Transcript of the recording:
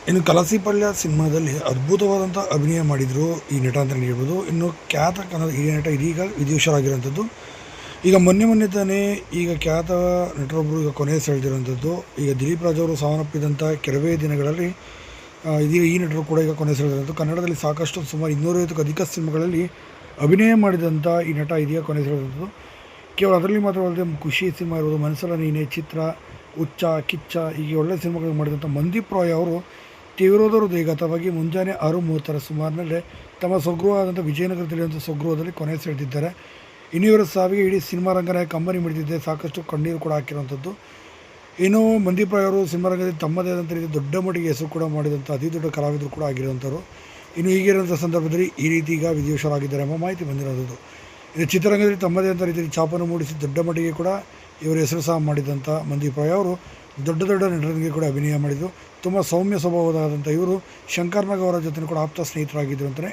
ಇನ್ನು ಕಲಸಿಪಲ್ಯ ಸಿನಿಮಾದಲ್ಲಿ ಅದ್ಭುತವಾದಂಥ ಅಭಿನಯ ಮಾಡಿದರು ಈ ನಟ ಅಂತಲೇ ಹೇಳ್ಬೋದು. ಇನ್ನು ಖ್ಯಾತ ಕನ್ನಡ ಹಿರಿಯ ನಟ ಇದೀಗ ವಿಧಿವಶರಾಗಿರುವಂಥದ್ದು. ಈಗ ಮೊನ್ನೆ ತಾನೇ ಈಗ ಖ್ಯಾತ ನಟರೊಬ್ಬರು ಈಗ ಕೊನೆ ಸೆಳೆದಿರುವಂಥದ್ದು. ಈಗ ದಿಲೀಪ್ ರಾಜ್ ಅವರು ಸಾವನ್ನಪ್ಪಿದಂಥ ಕೆಲವೇ ದಿನಗಳಲ್ಲಿ ಇದೀಗ ಈ ನಟರು ಕೂಡ ಈಗ ಕೊನೆ ಸೆಳೆದಿರುವಂಥದ್ದು. ಕನ್ನಡದಲ್ಲಿ ಸಾಕಷ್ಟು ಸುಮಾರು 250ಕ್ಕೂ ಅಧಿಕ ಸಿನಿಮಾಗಳಲ್ಲಿ ಅಭಿನಯ ಮಾಡಿದಂಥ ಈ ನಟ ಇದೀಗ ಕೊನೆ ಸೆಳೆದಿರುವಂಥದ್ದು. ಕೇವಲ ಅದರಲ್ಲಿ ಮಾತ್ರವಲ್ಲದೆ ಖುಷಿ ಸಿನಿಮಾ ಇರ್ಬೋದು, ಮನಸ್ಸಲ್ಲ ನೀನೆ, ಚಿತ್ರ, ಹುಚ್ಚ, ಕಿಚ್ಚ ಹೀಗೆ ಒಳ್ಳೆಯ ಸಿನಿಮಾಗಳು ಮಾಡಿದಂಥ ಮಂದೀಪ್ ರಾಯ್ ಅವರು ತೀವ್ರವಾದ ಹೃದಯಘಾತವಾಗಿ ಮುಂಜಾನೆ 6:30 ಸುಮಾರಿನಲ್ಲೇ ತಮ್ಮ ಸ್ವಗೃಹವಾದಂಥ ವಿಜಯನಗರದಲ್ಲಿರುವಂಥ ಸ್ವಗೃಹದಲ್ಲಿ ಕೊನೆ ಸೆಳೆದಿದ್ದಾರೆ. ಇನ್ನು ಇವರ ಸಾವಿಗೆ ಇಡೀ ಸಿನಿಮಾ ರಂಗನೇ ಕಂಬನಿ ಮಿಡಿದಿದೆ, ಸಾಕಷ್ಟು ಕಣ್ಣೀರು ಕೂಡ ಹಾಕಿರುವಂಥದ್ದು. ಇನ್ನು ಮಂದೀಪ್ ರಾಯ್ ಅವರು ಸಿನಿಮಾ ರಂಗದಲ್ಲಿ ತಮ್ಮದೇ ಆದಂಥ ರೀತಿ ದೊಡ್ಡ ಮಟ್ಟಿಗೆ ಹೆಸರು ಕೂಡ ಮಾಡಿದಂಥ ಅತಿ ದೊಡ್ಡ ಕಲಾವಿದರು ಕೂಡ ಆಗಿರುವಂಥವ್ರು. ಇನ್ನು ಹೀಗಿರುವಂಥ ಸಂದರ್ಭದಲ್ಲಿ ಈ ರೀತಿ ಈಗ ವಿಧಿವಶರಾಗಿದ್ದಾರೆ ಎಂಬ ಮಾಹಿತಿ ಬಂದಿರೋದು. ಇದು ಚಿತ್ರರಂಗದಲ್ಲಿ ತಮ್ಮದೇ ಆದಂಥ ರೀತಿಯಲ್ಲಿ ಛಾಪನ್ನು ಮೂಡಿಸಿ ದೊಡ್ಡ ಮಟ್ಟಿಗೆ ಕೂಡ ಇವರ ಹೆಸರು ಸಹ ಮಾಡಿದಂಥ ಮಂದೀಪ್ ರಾಯ್ ಅವರು ದೊಡ್ಡ ನಟರಿಗೆ ಕೂಡ ಅಭಿನಯ ಮಾಡಿದರು. ತುಂಬ ಸೌಮ್ಯ ಸ್ವಭಾವದಾದಂಥ ಇವರು ಶಂಕರ್ ನಾಗ್ ಅವರ ಜೊತೆ ಕೂಡ ಆಪ್ತ ಸ್ನೇಹಿತರಾಗಿದ್ದರು ಅಂತಲೇ